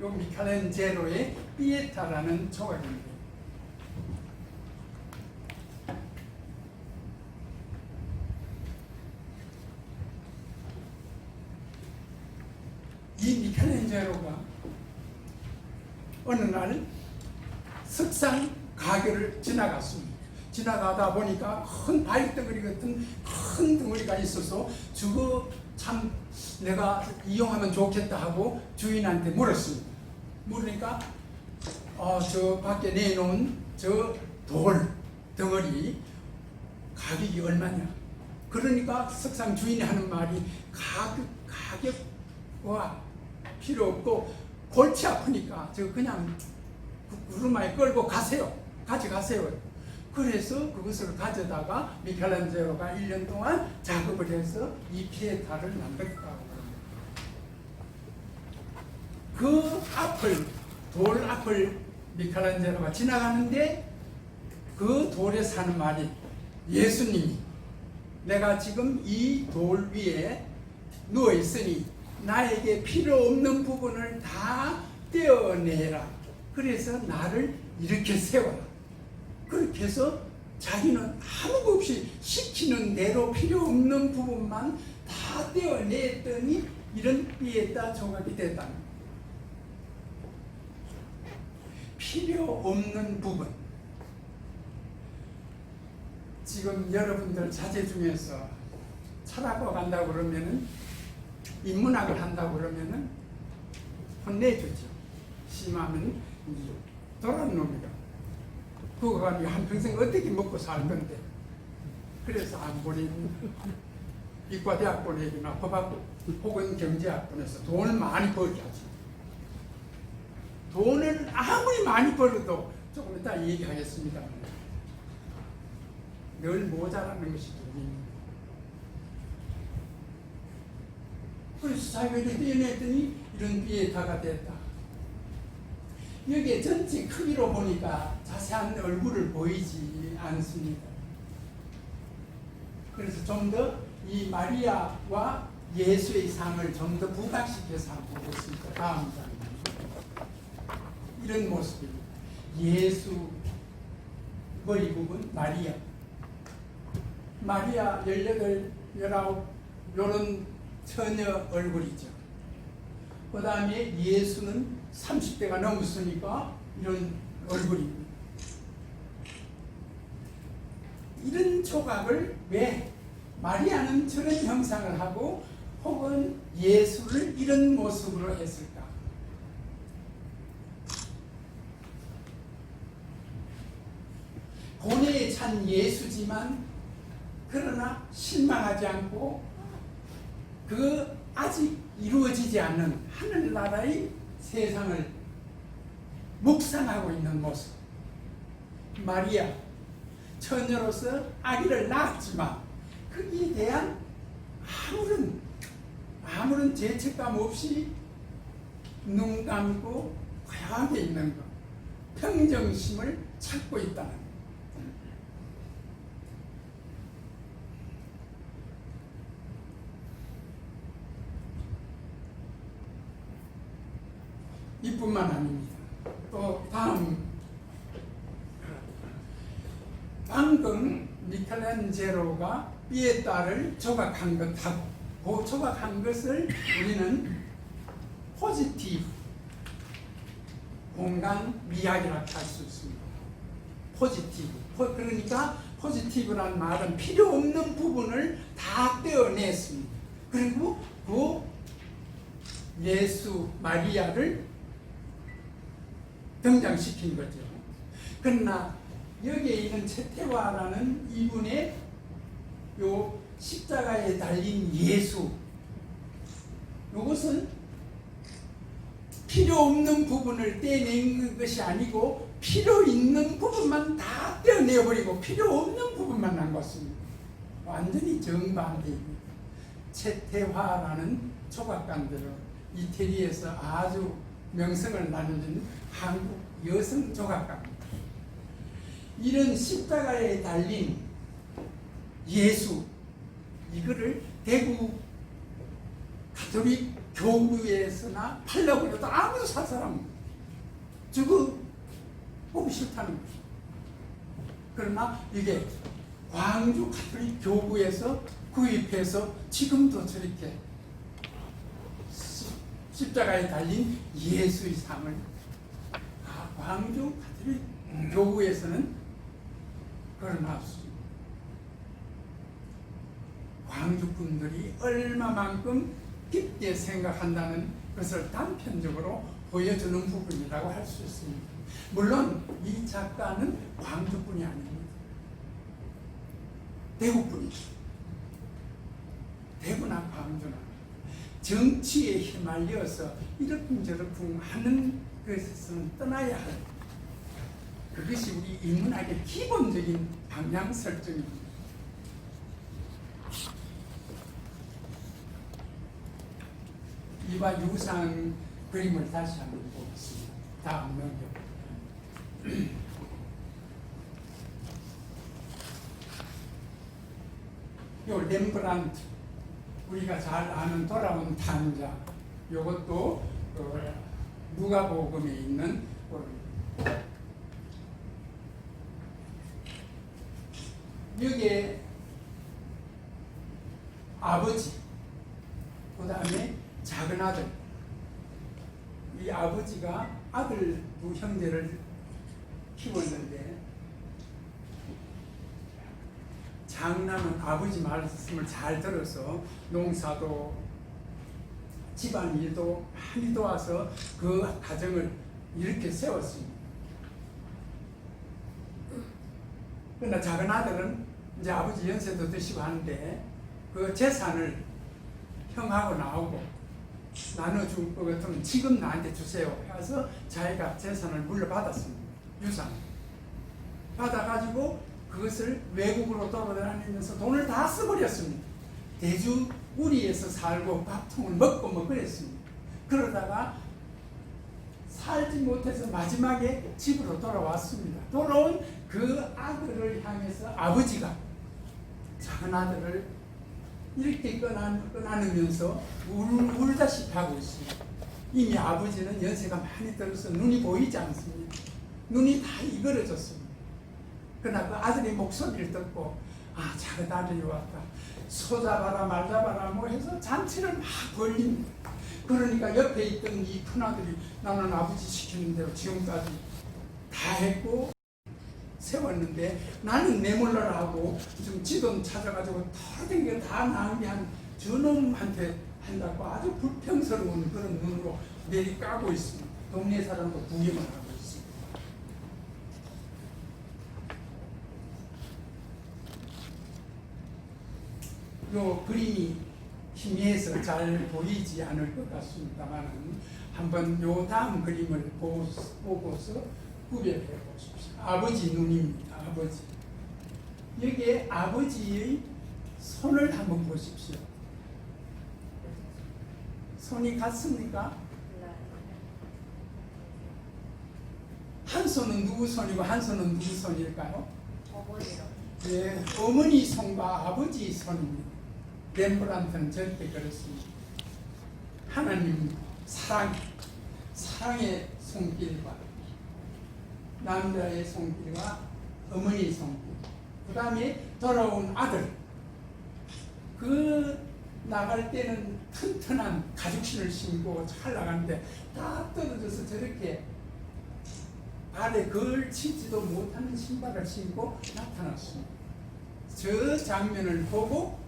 요 미켈란젤로의 피에타라는 조각입니다. 이 미켈란젤로가 어느 날 석상 가게를 지나갔습니다. 지나가다 보니까 큰 바위덩어리 같은 큰 덩어리가 있어서 저거 참 내가 이용하면 좋겠다 하고 주인한테 물었습니다. 물으니까 저 밖에 내놓은 저 돌 덩어리 가격이 얼마냐. 그러니까 석상 주인이 하는 말이 가격과 필요 없고 골치 아프니까 저 그냥 구르마에 끌고 가세요. 가져가세요. 그래서 그것을 가져다가 미켈란젤로가 1년 동안 작업을 해서 이 피에타를 만들었다고 합니다. 그 앞을, 돌 앞을 미켈란젤로가 지나가는데 그 돌에 사는 말이 예수님이 내가 지금 이 돌 위에 누워 있으니 나에게 필요 없는 부분을 다 떼어내라. 그래서 나를 이렇게 세워라. 그렇게 해서 자기는 아무 것 없이 시키는 대로 필요 없는 부분만 다 떼어냈더니 이런 피에타 조각이 됐다. 필요 없는 부분. 지금 여러분들 자제 중에서 철학과 간다고 그러면은 인문학을 한다고 그러면은 혼내주죠. 심하면 도란 놈이다. 그거 가지고 한평생 어떻게 먹고 살 건데. 그래서 안 보내는 이과대학 보내기나 법학 혹은 경제학 보내서 돈을 많이 벌게 하죠. 돈을 아무리 많이 벌어도 조금 이따 얘기하겠습니다. 늘 모자라는 것이 돈입니다. 그래서 자기를 떼어냈더니 이런 피에타가 됐다. 여기에 전체 크기로 보니까 자세한 얼굴을 보이지 않습니다. 그래서 좀 더 이 마리아와 예수의 상을 좀 더 부각시켜서 한번 보겠습니다. 다음 장. 이런 모습입니다. 예수 머리 부분 마리아. 마리아 18, 19 이런 처녀 얼굴이죠. 그 다음에 예수는 30대가 넘었으니까 이런 얼굴입니다. 이런 조각을 왜 마리아는 저런 형상을 하고 혹은 예수를 이런 모습으로 했을까? 고뇌에 찬 예수지만 그러나 실망하지 않고 그 아직 이루어지지 않는 하늘나라의 세상을 묵상하고 있는 모습. 마리아 처녀로서 아기를 낳았지만 거기에 대한 아무런 죄책감 없이 눈 감고 고요하게 있는 것, 평정심을 찾고 있다는 것. 이뿐만 아닙니다. 또 다음, 방금 미켈란젤로가 피에타를 조각한 것하고 그 조각한 것을 우리는 포지티브 공간 미학이라고 할 수 있습니다. 포지티브. 그러니까 포지티브란 말은 필요 없는 부분을 다 떼어냈습니다. 그리고 그 예수 마리아를 등장시킨 거죠. 그러나 여기에 있는 채태화라는 이분의 요 십자가에 달린 예수, 이것은 필요 없는 부분을 떼낸 것이 아니고 필요 있는 부분만 다 떼어내버리고 필요 없는 부분만 남겼습니다. 완전히 정반대입니다. 채태화라는 조각가들은 이태리에서 아주 명성을 나누는 한국 여성 조각가입니다. 이런 십자가에 달린 예수, 이거를 대구 가톨릭 교구에서나 팔려고 해도 아무도 살 사람 주고 보기 싫다는 거죠. 그러나 이게 광주 가톨릭 교구에서 구입해서 지금도 저렇게 십자가에 달린 예수의 상을 광주 가톨릭 교구에서는 걸어놨습니다. 광주 분들이 얼마만큼 깊게 생각한다는 것을 단편적으로 보여주는 부분이라고 할 수 있습니다. 물론 이 작가는 광주뿐이 아닙니다. 대구뿐이죠. 대구나 광주나 정치에 휘말려서 이러쿵저러쿵 하는 것에서는 떠나야 할, 그것이 우리 인문학의 기본적인 방향 설정입니다. 이와 유사한 그림을 다시 한번 보겠습니다. 다음 넘겨. 요 렘브란트, 우리가 잘 아는 돌아온 탕자, 요것도 누가복음에 있는 여기에 아버지, 그 다음에 작은 아들, 이 아버지가 아들 두 형제를 키웠는데 장남은 아버지 말씀을 잘 들어서 농사도 집안일도 많이 도와서 그 가정을 이렇게 세웠습니다. 그러나 작은 아들은 이제 아버지 연세도 드시고 하는데 그 재산을 형하고 나오고 나눠줄 것 같으면 지금 나한테 주세요 해서 자기가 재산을 물려받았습니다. 유산 받아가지고 그것을 외국으로 돌아다니면서 돈을 다 써버렸습니다. 대주우리에서 살고 밥통을 먹고 뭐 그랬습니다. 그러다가 살지 못해서 마지막에 집으로 돌아왔습니다. 돌아온 그 아들을 향해서 아버지가 작은 아들을 이렇게 꺼안으면서 울다시피 하고 있습니다. 이미 아버지는 연세가 많이 들어서 눈이 보이지 않습니다. 눈이 다 이그러졌습니다. 그러나 그 아들의 목소리를 듣고 아, 작은 아들이 왔다. 소 잡아라 말 잡아라 뭐 해서 잔치를 막 벌립니다. 그러니까 옆에 있던 이 큰아들이 나는 아버지 시키는 대로 지금까지 다 했고 세웠는데 나는 내몰라라 하고 좀 지돈 찾아가지고 털된 게 다 낭비한 저놈한테 한다고 아주 불평스러운 그런 눈으로 내리 까고 있습니다. 동네 사람도 구경을 하고 있습니다. 요 그림이 희미해서 잘 보이지 않을 것 같습니다만 한번 요 다음 그림을 보고서 구별해 보십시오. 아버지 눈입니다. 아버지. 여기에 아버지의 손을 한번 보십시오. 손이 같습니까? 한 손은 누구 손이고 한 손은 누구 손일까요? 어머니요. 네, 어머니 손과 아버지 손입니다. 렘브란트는 절대 그렇습니다. 하나님 사랑의 손길과 남자의 손길과 어머니의 손길, 그 다음에 돌아온 아들, 그 나갈 때는 튼튼한 가죽신을 신고 잘 나가는데 다 떨어져서 저렇게 발에 걸치지도 못하는 신발을 신고 나타났습니다. 저 장면을 보고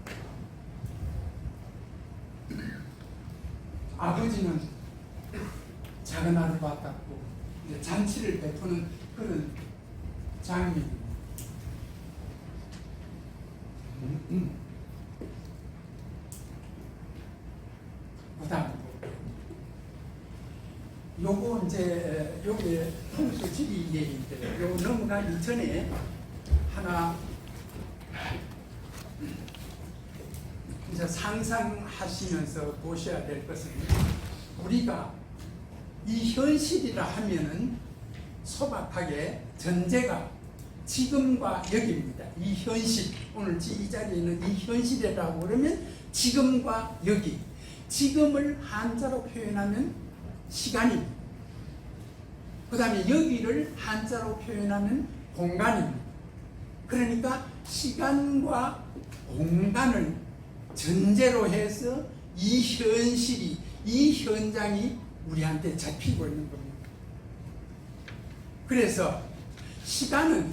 아버지는 작은 아들 받았고 이제 잔치를 베푸는 그런 장면입니다. 그 다음 요거 이제 요게 풍수 지리 얘기인데 요 넘어가기 전에 하나 이제 상상하시면서 보셔야 될 것은 우리가 이 현실이라 하면은 소박하게 전제가 지금과 여기입니다. 이 현실, 오늘 이 자리에 있는 이 현실이라고 그러면 지금과 여기, 지금을 한자로 표현하면 시간입니다. 그 다음에 여기를 한자로 표현하면 공간입니다. 그러니까 시간과 공간을 전제로 해서 이 현실이, 이 현장이 우리한테 잡히고 있는 겁니다. 그래서 시간은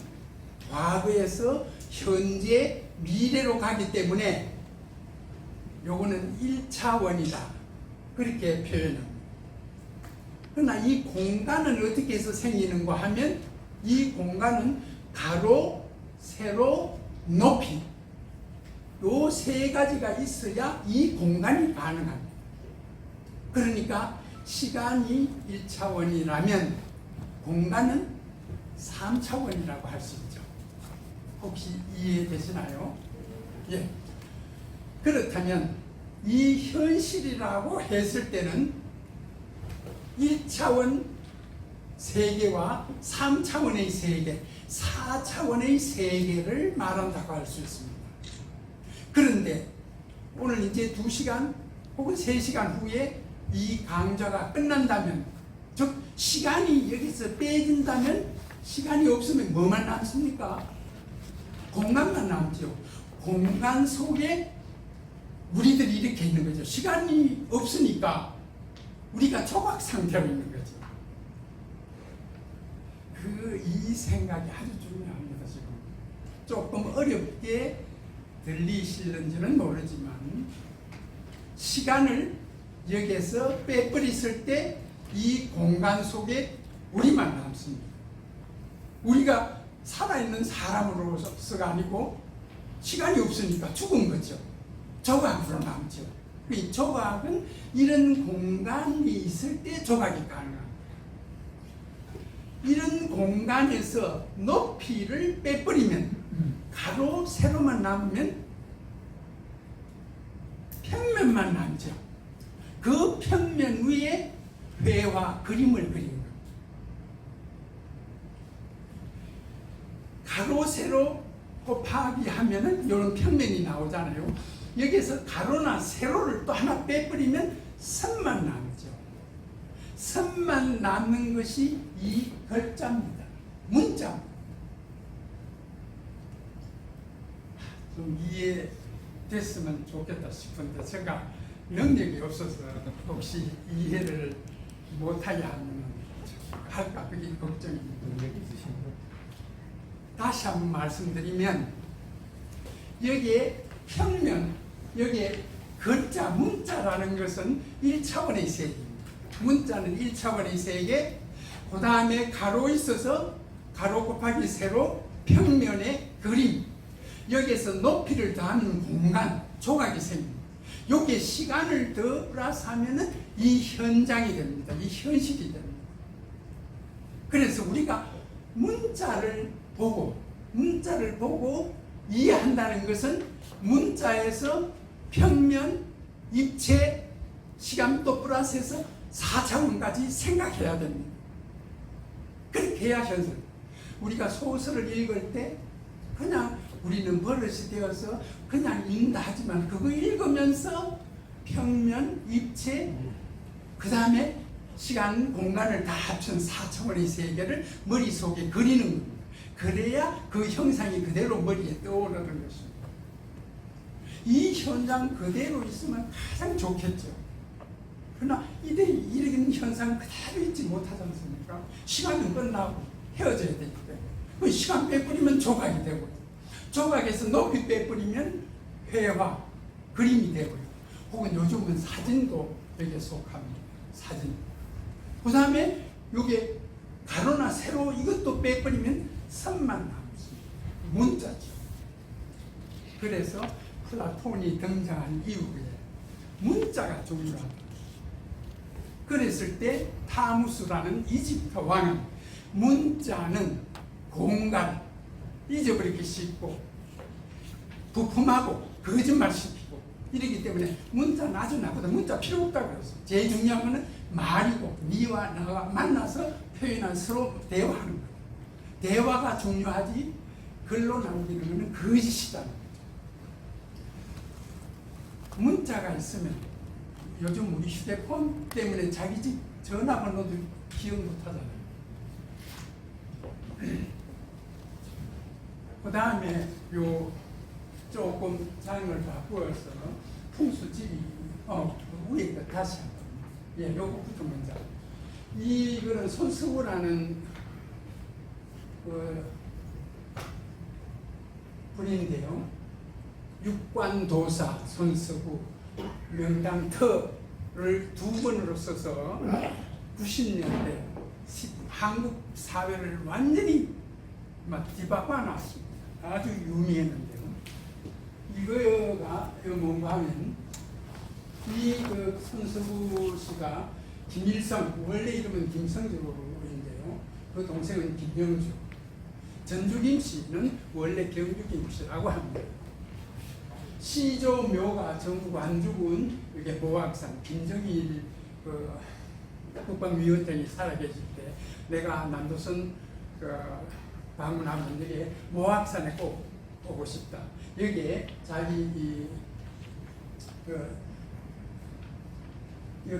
과거에서 현재, 미래로 가기 때문에 요거는 1차원이다. 그렇게 표현합니다. 그러나 이 공간은 어떻게 해서 생기는가 하면 이 공간은 가로, 세로, 높이 요 세 가지가 있어야 이 공간이 가능합니다. 그러니까 시간이 1차원이라면 공간은 3차원이라고 할 수 있죠. 혹시 이해되시나요? 예. 그렇다면 이 현실이라고 했을 때는 1차원 세계와 3차원의 세계, 4차원의 세계를 말한다고 할 수 있습니다. 그런데 오늘 이제 2시간 혹은 3시간 후에 이 강좌가 끝난다면, 즉 시간이 여기서 빼진다면 시간이 없으면 뭐만 남습니까? 공간만 남죠. 공간 속에 우리들이 이렇게 있는 거죠. 시간이 없으니까 우리가 조각 상태로 있는 거죠. 이 생각이 아주 중요합니다. 지금 조금 어렵게 들리실는지는 모르지만 시간을 여기에서 빼버렸을 때 이 공간 속에 우리만 남습니다. 우리가 살아있는 사람으로서가 아니고 시간이 없으니까 죽은 거죠. 조각으로 남죠. 이 조각은 이런 공간이 있을 때 조각이 가능합니다. 이런 공간에서 높이를 빼버리면 가로, 세로만 남으면 평면만 남죠. 그 평면 위에 회화, 그림을 그린 겁니다. 가로, 세로 곱하기 하면은 이런 평면이 나오잖아요. 여기서 가로나 세로를 또 하나 빼버리면 선만 남죠. 선만 남는 것이 이 글자입니다. 문자. 좀 이해됐으면 좋겠다 싶은데 제가 능력이 없어서 혹시 이해를 못하게 하면 할까 그게 걱정입니다. 능력이 있으신가요? 다시 한번 말씀드리면 여기에 평면, 여기에 글자, 문자라는 것은 1차원의 세계입니다. 문자는 1차원의 세계, 그 다음에 가로 있어서 가로 곱하기 세로 평면의 그림, 여기에서 높이를 더하는 공간, 조각이 생깁니다. 여기에 시간을 더 플러스하면 이 현장이 됩니다. 이 현실이 됩니다. 그래서 우리가 문자를 보고 이해한다는 것은 문자에서 평면, 입체, 시간도 플러스해서 4차원까지 생각해야 됩니다. 그렇게 해야 현실. 우리가 소설을 읽을 때 그냥 우리는 버릇이 되어서 그냥 읽는다 하지만 그거 읽으면서 평면, 입체, 그 다음에 시간, 공간을 다 합친 4차원의 세계를 머릿속에 그리는 겁니다. 그래야 그 형상이 그대로 머리에 떠오르는 것입니다. 이 현장 그대로 있으면 가장 좋겠죠. 그러나 이들이 이런 현상 그대로 있지 못하지 않습니까? 시간은 끝나고 헤어져야 되기 때문에 그 시간 빼버리면 조각이 되고 조각에서 높이 빼버리면 회화, 그림이 되고요. 혹은 요즘은 사진도 여기에 속합니다. 사진. 그 다음에 요게 가로나 세로 이것도 빼버리면 선만 남습니다. 문자죠. 그래서 플라톤이 등장한 이후에 문자가 중요하다. 그랬을 때 타무스라는 이집트 왕은 문자는 공간 잊어버리기 쉽고 부품하고 거짓말시키고 이러기 때문에 문자는 아주 나쁘다. 문자 필요 없다고 그랬어요. 제일 중요한 것은 말이고 니와 나가 만나서 표현한 서로 대화하는 거예요. 대화가 중요하지 글로 남기는 것은 거짓이다. 문자가 있으면 요즘 우리 휴대폰 때문에 자기 집 전화번호도 기억 못하잖아요. 그 다음에 요 조금 장을 바꾸어서 풍수지리 위에 거 다시 한번 요거부터 먼저. 이거는 손수구라는 그 분인데요. 육관도사 손수구 명당터를 두 번으로 써서 90년대 한국 사회를 완전히 막 뒤바꿔 놨습니다. 아주 유명했는데요. 이거가 뭔가 하면 그 손수구 씨가 김일성, 원래 이름은 김성주인데요. 그 동생은 김영주. 전주김 씨는 원래 경주김 씨라고 합니다. 시조묘가 전국 안주군 이렇게 모악산 김정일 그 국방위원장이 살아계실 때 내가 남도선 방문하면 여기 모악산에 꼭 오고 싶다. 여기에 자기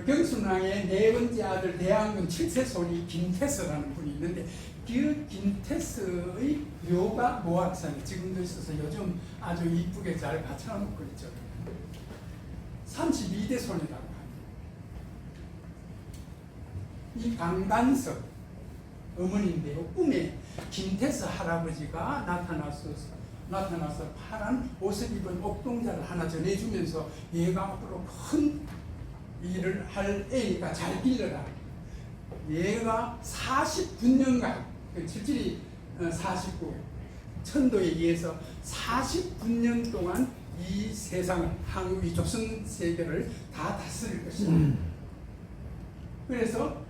경순왕의 네 번째 아들 대항군 7세 손이 김태서라는 분이 있는데 그 김태서의 묘가 모악산에 지금도 있어서 요즘 아주 이쁘게 잘 갖춰놓고 있죠. 32대 손이라고 합니다. 이 강단석 어머니인데요. 꿈에 김태서 할아버지가 나타나서 파란 옷을 입은 옥동자를 하나 전해주면서 얘가 앞으로 큰 일을 할 애니까 잘 길러라. 얘가 49년간 질질이 49 천도에 의해서 49년 동안 이 세상을 한국 이 조선 세계를 다 다스릴 것이다. 그래서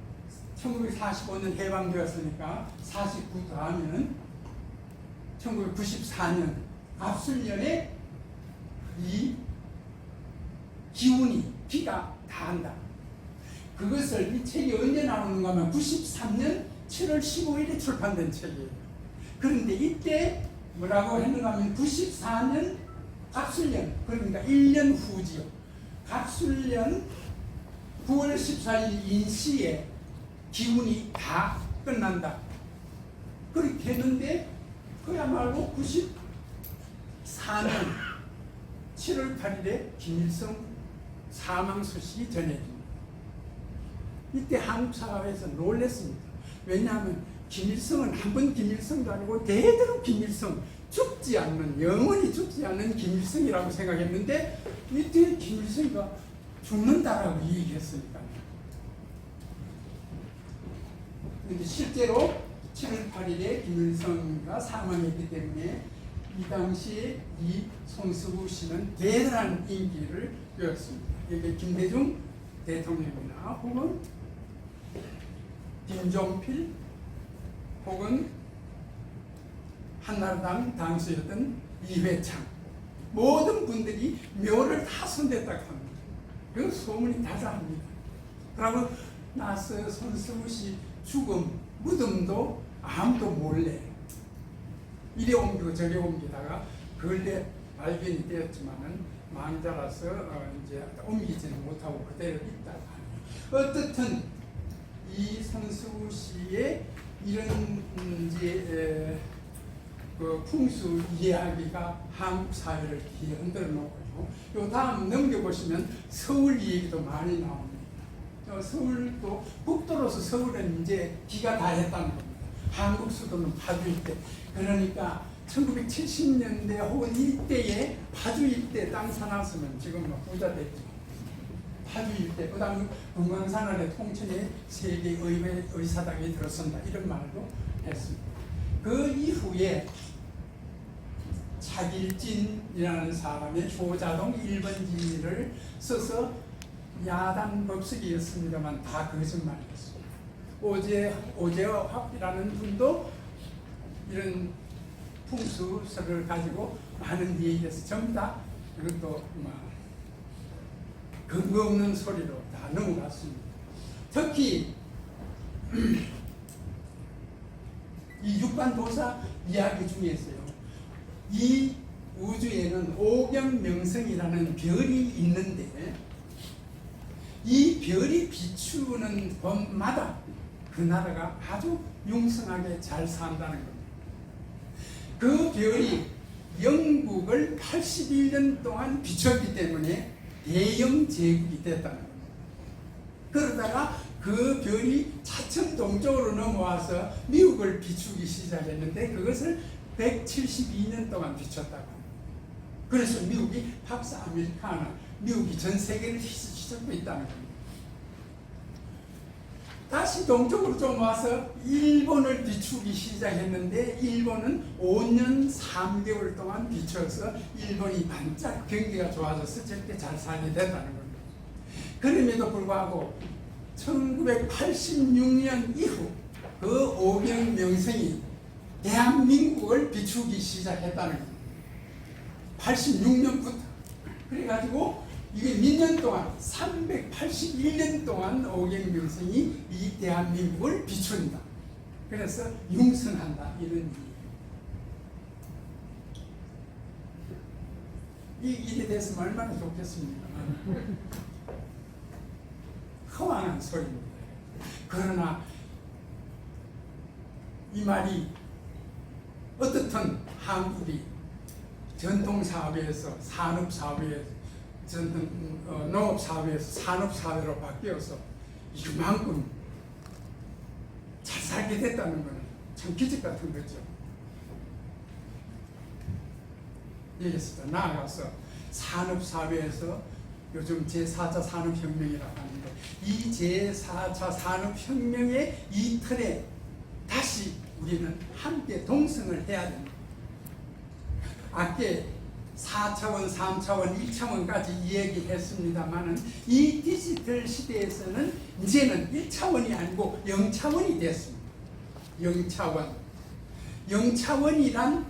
1945년 해방되었으니까 49 더하면 1994년 갑술년에 이 기운이 기가 다한다. 그것을 이 책이 언제 나오는가 하면 93년 7월 15일에 출판된 책이에요. 그런데 이때 뭐라고 했는가 하면 94년 갑술년, 그러니까 1년 후지요. 갑술년 9월 14일 인시에 기운이 다 끝난다. 그렇게 했는데 그야말로 94년 7월 8일에 김일성 사망 소식이 전해집니다. 이때 한국 사회에서 놀랐습니다. 왜냐하면 김일성은 한 번 김일성도 아니고 대대로 김일성, 죽지 않는, 영원히 죽지 않는 김일성이라고 생각했는데 이때 김일성이가 죽는다라고 얘기했으니까요. 그런데 실제로 7월 8일에 김일성이가 사망했기 때문에 이 당시에 이 손수구 씨는 대단한 인기를 끌었습니다. 이게 김대중 대통령이나 혹은 김종필 혹은 한나라당 당수였던 이회창 모든 분들이 묘를 다 손댔다고 합니다. 그 소문이 다자합니다. 그리고 나서 손수구 씨 죽음 무덤도 아무도 몰래 이리 옮기고 저리 옮기다가 근래 발견이 되었지만은 망자라서 이제 옮기지는 못하고 그대로 있다고 합니다. 어떻든 이 손수구 씨의 이런 이제 그 풍수 이야기가 한국 사회를 흔들어 놓고요. 요 다음 넘겨보시면 서울 얘기도 많이 나옵니다. 서울도 국도로서 서울은 이제 기가 다 했다는 겁니다. 한국 수도는 파주 일대. 그러니까 1970년대 혹은 이때에 파주 일대 땅 사놨으면 지금 뭐 부자 됐죠. 파주 일대. 그 다음에 금강산안의 통천에 세계 의사당이 들어선다. 이런 말도 했습니다. 그 이후에 차길진이라는 사람의 조자동 1번지를 써서 야당 법석이었습니다만 다 거짓말이었습니다. 오재학이라는 분도 이런 풍수설을 가지고 많은 얘기해서 전부 다 이것도 근거 없는 소리로 다 넘어갔습니다. 특히 이 육관도사 이야기 중에서요. 이 우주에는 오경명성이라는 별이 있는데 이 별이 비추는 곳마다 그 나라가 아주 융성하게 잘 산다는 겁니다. 그 별이 영국을 81년 동안 비췄기 때문에 대영 제국이 됐다는 겁니다. 그러다가 그 별이 차츰 동쪽으로 넘어와서 미국을 비추기 시작했는데 그것을 172년 동안 비췄다고 합니다. 그래서 미국이 팍스 아메리카나, 미국이 전 세계를 휘젓고 있다는 겁니다. 다시 동쪽으로 좀 와서 일본을 비추기 시작했는데 일본은 5년 3개월 동안 비춰서 일본이 반짝 경기가 좋아져서 저렇게 잘 살게 됐다는 겁니다. 그럼에도 불구하고 1986년 이후 그 오경명성이 대한민국을 비추기 시작했다는 겁니다. 86년부터. 그래가지고 이게 몇 년 동안 381년 동안 오경명성이 이 대한민국을 비춘다. 그래서 융성한다 이런 이 일에 대해서 얼마나 좋겠습니까? 허황한 소리입니다. 그러나 이 말이 어떻든 한국이 전통사회에서 산업사회에서 농업사회에서 산업사회로 바뀌어서 이만큼 잘 살게 됐다는 것은 참 기적 같은 거죠. 여기서 나아가서 산업사회에서 요즘 제4차 산업혁명이라고 하는데 이 제4차 산업혁명의 이 틀에 다시 우리는 함께 동승을 해야 됩니다. 아까 4차원, 3차원, 1차원까지 이야기했습니다만은 이 디지털 시대에서는 이제는 1차원이 아니고 0차원이 됐습니다. 0차원. 0차원이란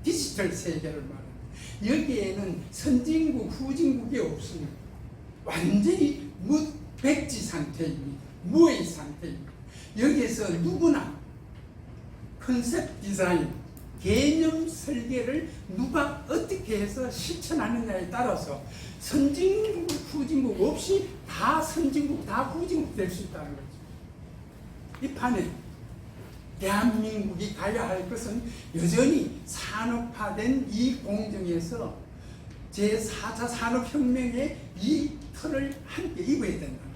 디지털 세계를 말합니다. 여기에는 선진국, 후진국이 없습니다. 완전히 백지 상태입니다. 무의 상태입니다. 여기에서 누구나 컨셉 디자인, 개념 설계를 누가 어떻게 해서 실천하느냐에 따라서 선진국, 후진국 없이 다 선진국, 다 후진국 될 수 있다는 거죠. 이 판에 대한민국이 가야 할 것은 여전히 산업화된 이 공정에서 제4차 산업혁명의 이 틀을 함께 입어야 된다는 거죠.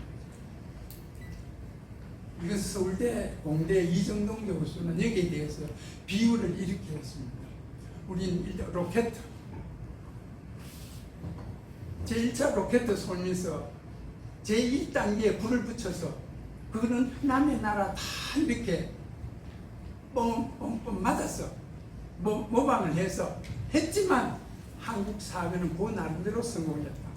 이것을 서울대 공대 이정동 교수는 여기에 대해서 비유를 이렇게 했습니다. 우린 일단 로켓, 제1차 로켓 쏘면서 제1단계에 불을 붙여서 그거는 남의 나라 다 이렇게 뻥뻥뻥 맞았어. 모방을 해서 했지만 한국 사회는 그 나름대로 성공했다.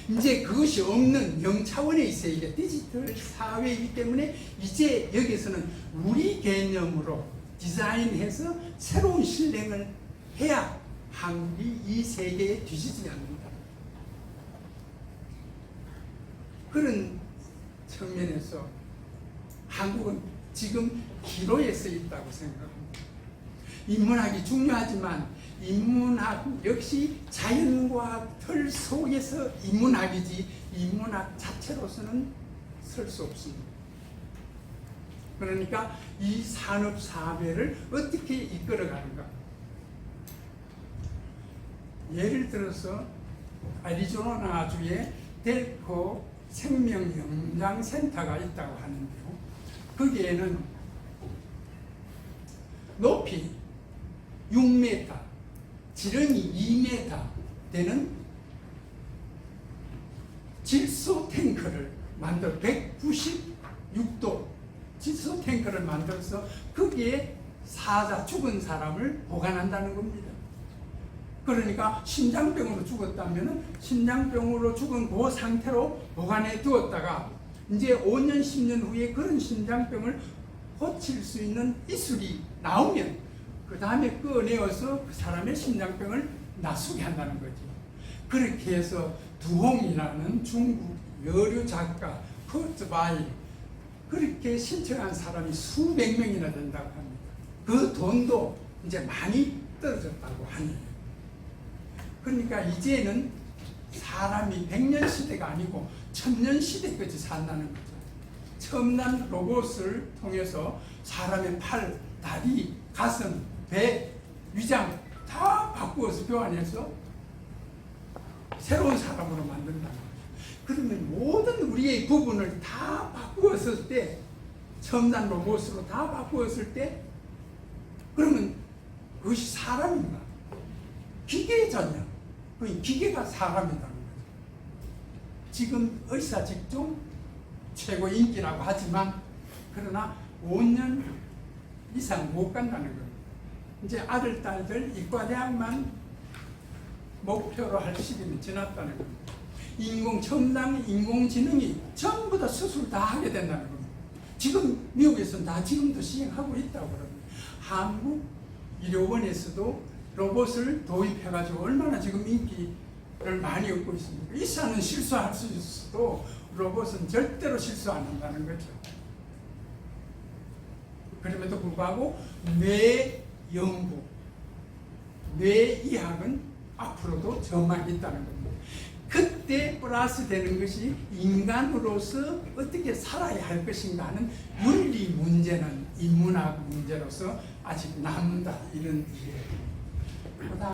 이제 그것이 없는 0차원의 세계, 디지털 사회이기 때문에 이제 여기서는 우리 개념으로 디자인해서 새로운 실행을 해야 한국이 이 세계에 뒤지지 않는다. 그런 측면에서 한국은 지금 기로에 서 있다고 생각합니다. 인문학이 중요하지만 인문학 역시 자연과학 틀 속에서 인문학이지 인문학 자체로서는 설 수 없습니다. 그러니까 이 산업사회를 어떻게 이끌어가는가. 예를 들어서 애리조나주에 델코 생명영양센터가 있다고 하는데요. 거기에는 높이 6m, 지름이 2m 되는 질소 탱크를 만들어 196도 질소 탱크를 만들어서 거기에 사자 죽은 사람을 보관한다는 겁니다. 그러니까 심장병으로 죽었다면 심장병으로 죽은 그 상태로 보관해 두었다가 이제 5년, 10년 후에 그런 심장병을 고칠 수 있는 기술이 나오면 그 다음에 꺼내어서 그 사람의 심장병을 낫게 한다는 거죠. 그렇게 해서 두홍이라는 중국 여류 작가 커트바이 그렇게 신청한 사람이 수백 명이나 된다고 합니다. 그 돈도 이제 많이 떨어졌다고 하네요. 그러니까 이제는 사람이 100년 시대가 아니고 천년 시대까지 산다는 거죠. 첨단 로봇을 통해서 사람의 팔, 다리, 가슴, 배, 위장 다 바꾸어서 교환해서 새로운 사람으로 만든다는 거죠. 그러면 모든 우리의 부분을 다 바꾸었을 때, 첨단 로봇으로 다 바꾸었을 때, 그러면 그것이 사람인가? 기계의 전혀. 그 기계가 사람이라는 거죠. 지금 의사 직종 최고 인기라고 하지만, 그러나 5년 이상 못 간다는 거예요. 이제 아들, 딸들 이과대학만 목표로 할 시기는 지났다는 겁니다. 첨단 인공지능이 전부 다 수술 다 하게 된다는 겁니다. 지금 미국에서는 다 지금도 시행하고 있다고 그럽니다. 한국 의료원에서도 로봇을 도입해가지고 얼마나 지금 인기를 많이 얻고 있습니까? 의사는 실수할 수 있어도 로봇은 절대로 실수 안 한다는 거죠. 그럼에도 불구하고 뇌 연구, 뇌의학은 앞으로도 정말 있다는 겁니다. 그때 플러스 되는 것이 인간으로서 어떻게 살아야 할 것인가 하는 윤리 문제는 인문학 문제로서 아직 남는다, 이런 얘기예요.